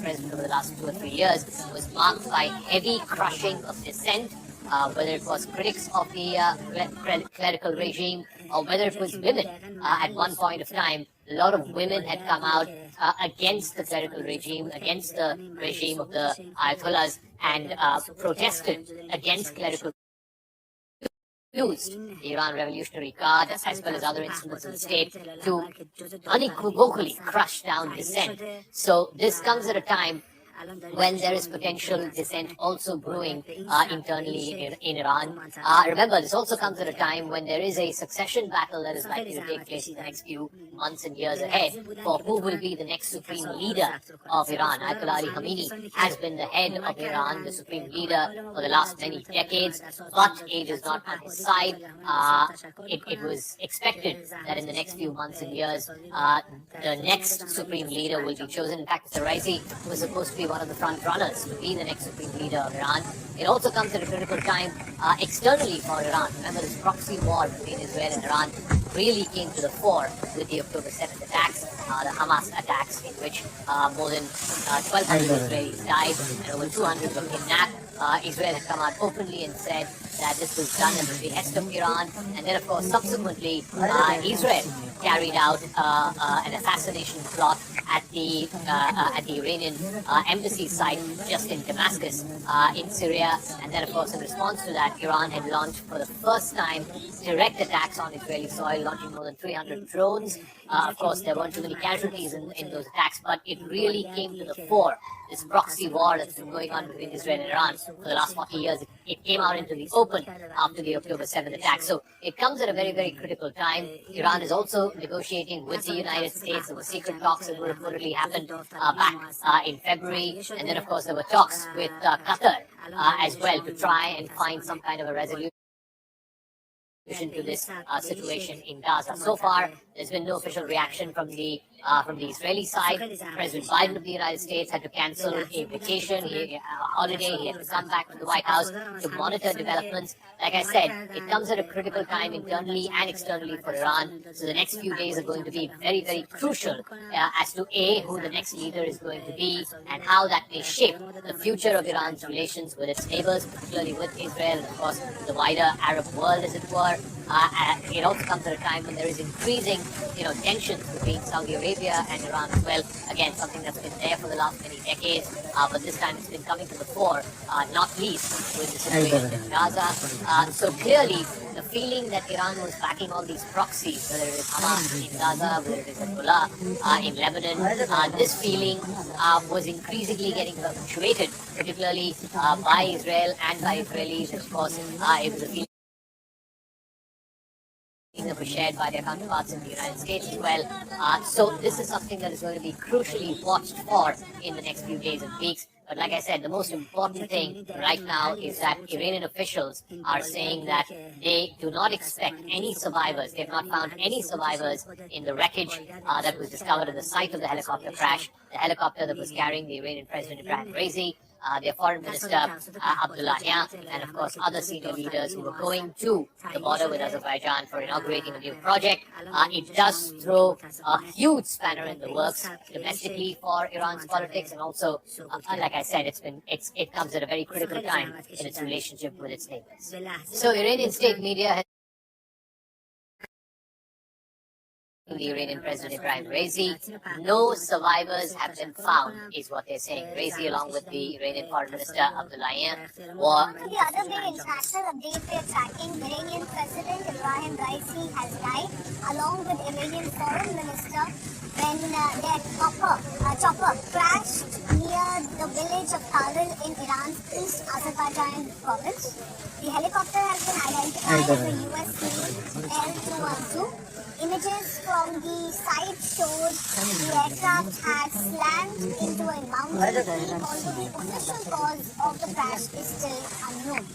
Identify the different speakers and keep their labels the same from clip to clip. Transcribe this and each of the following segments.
Speaker 1: president over the last 2 or 3 years was marked by heavy crushing of dissent, whether it was critics of the clerical regime or whether it was women. At one point of time, a lot of women had come out against the clerical regime, against the regime of the Ayatollahs, and protested against clerical used the Iran Revolutionary Guard as well as other instruments of the state to unequivocally crush down dissent. So this comes at a time when there is potential dissent also brewing internally in Iran. Remember, this also comes at a time when there is a succession battle that is likely to take place in the next few months and years ahead for who will be the next supreme leader of Iran. Ayatollah Ali Khamenei has been the head of Iran, the supreme leader for the last many decades, but age is not on his side. It was expected that in the next few months and years, the next supreme leader will be chosen. In fact, Mr. Raisi was supposed to be one of the front runners to be the next supreme leader of Iran. It also comes at a critical time externally for Iran. Remember, this proxy war between Israel and Iran really came to the fore with the October 7th attacks, the Hamas attacks, in which more than 1,200 Israelis died and over 200 were kidnapped. Israel had come out openly and said that this was done at the behest of Iran, and then of course subsequently Israel carried out an assassination plot at the Iranian embassy site just in Damascus in Syria, and then of course in response to that, Iran had launched for the first time direct attacks on Israeli soil, launching more than 300 drones. Of course, there weren't too many casualties in those attacks, but it really came to the fore. This proxy war that's been going on between Israel and Iran for the last 40 years, it came out into the open after the October 7th attack. So it comes at a very, very critical time. Iran is also negotiating with the United States. There were secret talks that would reportedly happened back in February. And then, of course, there were talks with Qatar as well to try and find some kind of a resolution to this situation in Gaza. So far, there's been no official reaction from the Israeli side. President Biden of the United States had to cancel a vacation, a holiday. He had to come back to the White House to monitor developments. Like I said, it comes at a critical time internally and externally for Iran. So the next few days are going to be very, very crucial as to who the next leader is going to be and how that may shape the future of Iran's relations with its neighbors, particularly with Israel and, of course, the wider Arab world, as it were. It also comes at a time when there is increasing, tensions between Saudi Arabia and Iran as well. Again, something that's been there for the last many decades, but this time it's been coming to the fore, not least with the situation in Gaza. So clearly, the feeling that Iran was backing all these proxies, whether it is Hamas in Gaza, whether it is Hezbollah in Lebanon, this feeling was increasingly getting perpetuated, particularly by Israel and by Israelis. And of course, it was a feeling that was shared by their counterparts in the United States as well. So this is something that is going to be crucially watched for in the next few days and weeks. But like I said, the most important thing right now is that Iranian officials are saying that they do not expect any survivors. They have not found any survivors in the wreckage that was discovered at the site of the helicopter crash, the helicopter that was carrying the Iranian President Ibrahim Raisi, their foreign minister Abdullahian, and of course other senior leaders who were going to the border with Azerbaijan for inaugurating a new project. It does throw a huge spanner in the works domestically for Iran's politics, and also, like I said, it comes at a very critical time in its relationship with its neighbors. So Iranian state media has the Iranian President Ibrahim Raisi. No survivors have been found, is what they're saying. Raisi, along with the Iranian Foreign Minister Abdullahian, were...
Speaker 2: The other big international update we're tracking, Iranian President Ibrahim Raisi has died, along with Iranian Foreign Minister, when their chopper crashed near the village of Tagil in Iran's East Azerbaijan province. The helicopter has been identified as a US-made L-212. Images from the site showed the aircraft had slammed into a mountain peak, although the official cause of the crash is still unknown.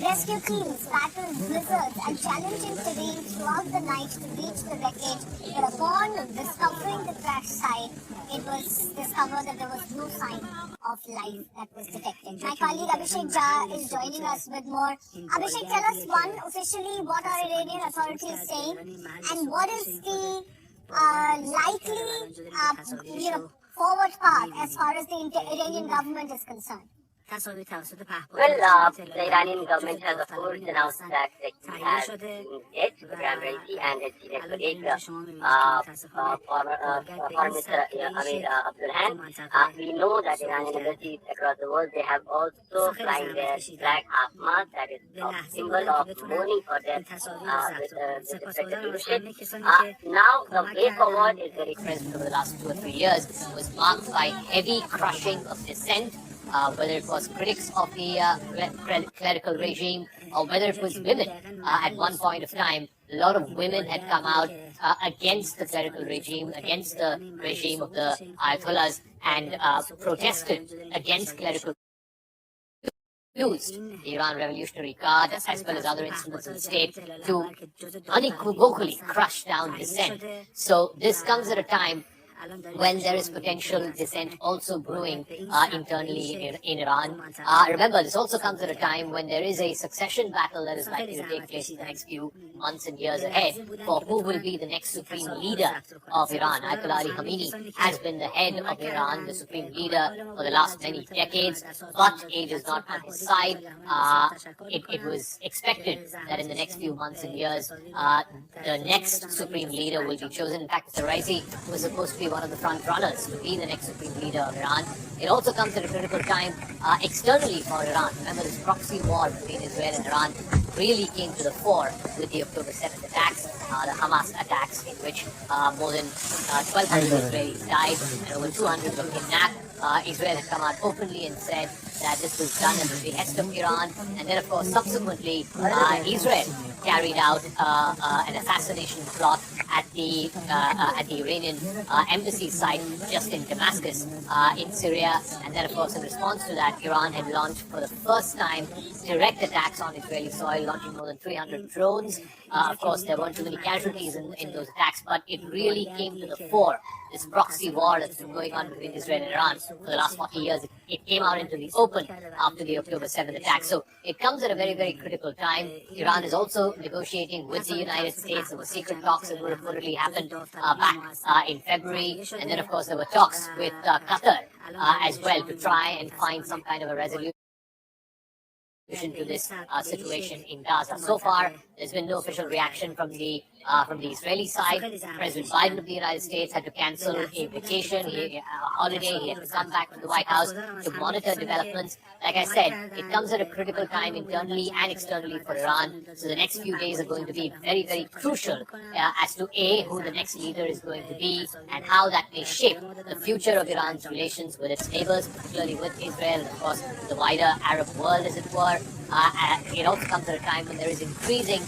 Speaker 2: Rescue teams battled blizzards and challenging terrain throughout the night to reach the wreckage, but upon discovering the crash site, it was discovered that there was no sign of life that was detected. My colleague Abhishek Jha is joining us with more. Abhishek, tell us officially what are Iranian authorities saying, and what is the likely forward path as far as the Iranian government is concerned?
Speaker 1: Well, the Iranian government has of course announced that it has seen it, Ibrahim Raisi, and its senior colleague, Foreign Minister Amir Abdulhan. We know that Iranian embassies across the world, they have also flying their flag half-mast, that is a symbol of mourning for death with the respective leadership. Now, the way forward is very present over the last 2 or 3 years was marked by heavy crushing of dissent. Whether it was critics of the clerical regime or whether it was women. At one point of time, a lot of women had come out against the clerical regime, against the regime of the Ayatollahs, and protested against clerical used the Iran Revolutionary Guard as well as other instruments of the state to unequivocally crush down dissent. So this comes at a time when there is potential dissent also brewing internally in Iran. Remember, this also comes at a time when there is a succession battle that is likely to take place in the next few months and years ahead for who will be the next supreme leader of Iran. Ayatollah Ali Khamenei has been the head of Iran, the supreme leader for the last many decades, but age is not on his side. It was expected that in the next few months and years, the next supreme leader will be chosen. In fact, Mr. Raisi was supposed to be one of the front runners to be the next supreme leader of Iran. It also comes at a critical time externally for Iran. Remember, this proxy war between Israel and Iran really came to the fore with the October 7th attacks, the Hamas attacks, in which more than 1,200 Israelis died and over 200 were kidnapped. Israel had come out openly and said that this was done at the behest of Iran, and then of course subsequently Israel carried out an assassination plot at the Iranian embassy site just in Damascus in Syria, and then of course in response to that, Iran had launched for the first time direct attacks on Israeli soil, launching more than 300 drones. Of course, there weren't too many casualties in those attacks, but it really came to the fore. This proxy war that's been going on between Israel and Iran for the last 40 years, it came out into the open after the October 7th attack. So it comes at a very, very critical time. Iran is also negotiating with the United States. There were secret talks that would reportedly happened back in February. And then, of course, there were talks with Qatar as well to try and find some kind of a resolution to this situation in Gaza. So far, there's been no official reaction from the Israeli side. President Biden of the United States had to cancel a vacation, a holiday. He had to come back to the White House to monitor developments. Like I said, it comes at a critical time internally and externally for Iran. So the next few days are going to be very, very crucial as to who the next leader is going to be and how that may shape the future of Iran's relations with its neighbors, particularly with Israel and, of course, the wider Arab world, as it were. It also comes at a time when there is increasing,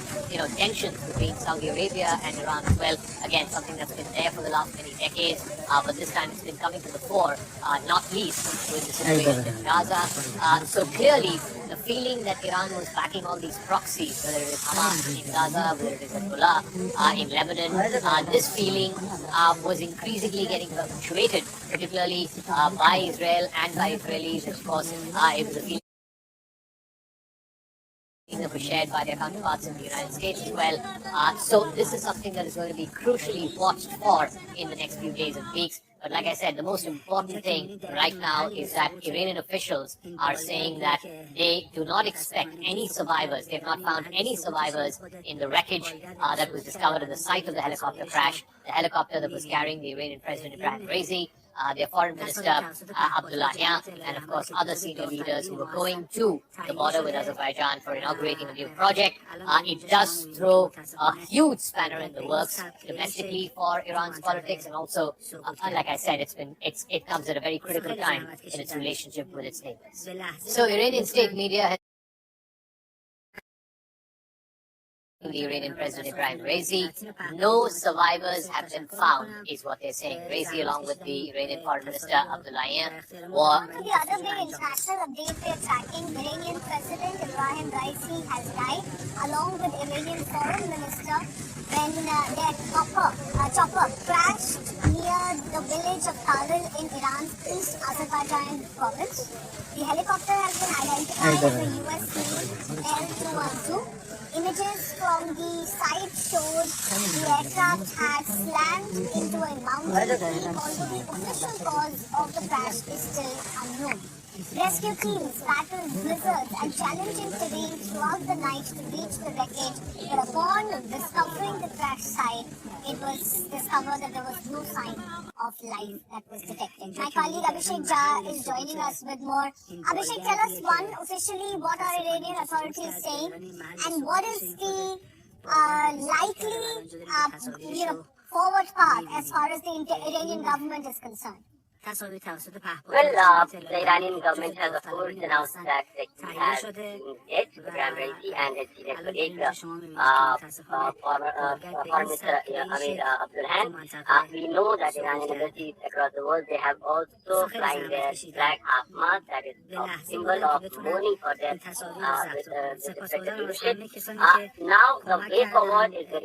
Speaker 1: tensions between Saudi Arabia and Iran as well. Again, something that's been there for the last many decades, but this time it's been coming to the fore, not least with the situation in Gaza. So clearly, the feeling that Iran was backing all these proxies, whether it is Hamas in Gaza, whether it is Hezbollah in Lebanon, this feeling was increasingly getting perpetuated, particularly by Israel and by Israelis. Of course, it was a feeling that was shared by their counterparts in the United States as well. So this is something that is going to be crucially watched for in the next few days and weeks. But like I said, the most important thing right now is that Iranian officials are saying that they do not expect any survivors. They have not found any survivors in the wreckage that was discovered at the site of the helicopter crash, the helicopter that was carrying the Iranian President Ibrahim Raisi, their foreign minister Abdullahian, and of course other senior leaders who were going to the border with Azerbaijan for inaugurating a new project. It does throw a huge spanner in the works domestically for Iran's politics, and also, like I said, it comes at a very critical time in its relationship with its neighbors. So Iranian state media has the Iranian President Ibrahim Raisi. No survivors have been found, is what they're saying. Raisi, along with the Iranian Foreign Minister Abdullahian, were...
Speaker 2: The other big international update we're tracking, Iranian President Ibrahim Raisi has died, along with Iranian Foreign Minister, when their chopper crashed near the village of Taril in Iran's East Azerbaijan province. The helicopter has been identified as the US L-212. Images Images from the site showed the aircraft had slammed into a mountain peak, although the official cause of the crash is still unknown. Rescue teams battled blizzards and challenging terrain throughout the night to reach the wreckage, but upon discovering the crash site, it was discovered that there was no sign of life that was detected. My colleague Abhishek Jha is joining us with more. Abhishek, tell us one, officially what are Iranian authorities saying, and what is the likely forward path as far as the Iranian government is concerned?
Speaker 1: Well, the Iranian government has of course announced that it has been dead to Ibrahim Raisi and its senior colleague, Foreign Minister Amir Abdulhan. We know that Iranian embassies across the world, they have also flying their flag half-mast, that is a symbol of mourning for death with the respective leadership. Now the way forward is very